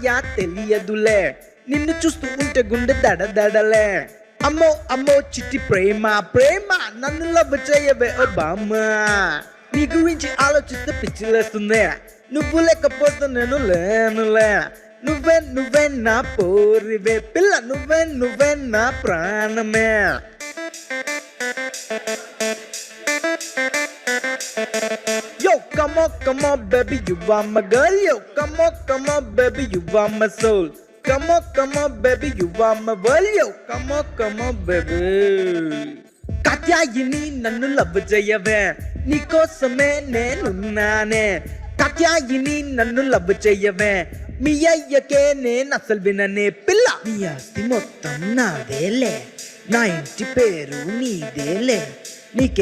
మాయా తెలియదులే నిన్ను చూస్తూ ఉంటే గుండె దడదడలే అమ్మో అమ్మో చిట్టి ప్రేమ ప్రేమ నన్ను లవ్ చేయవే ఓ బామ్మ నీ గురించి ఆలోచిస్తే పిచ్చిలేస్తుంది నువ్వు లేకపోతే నేను లేనులే నువ్వే నువ్వే నా పోరివే పిల్ల నువ్వే నా ప్రాణమే Yo, come on, baby, you are my girl. Yo, come on, baby, you are my soul. Come on, baby, you are my world. Yo, come on, baby. Katyayani నన్ను లవ్ చేయవే నీకోసమే నేనున్నానే కాత్యాయిని నన్ను లవ్ చేయవే మీ అయ్యకే నేను అసలు విననే పిల్ల నీ ఆస్తి మొత్తం నాదేలే నా ఇంటి పేరు నీదేలే నీకే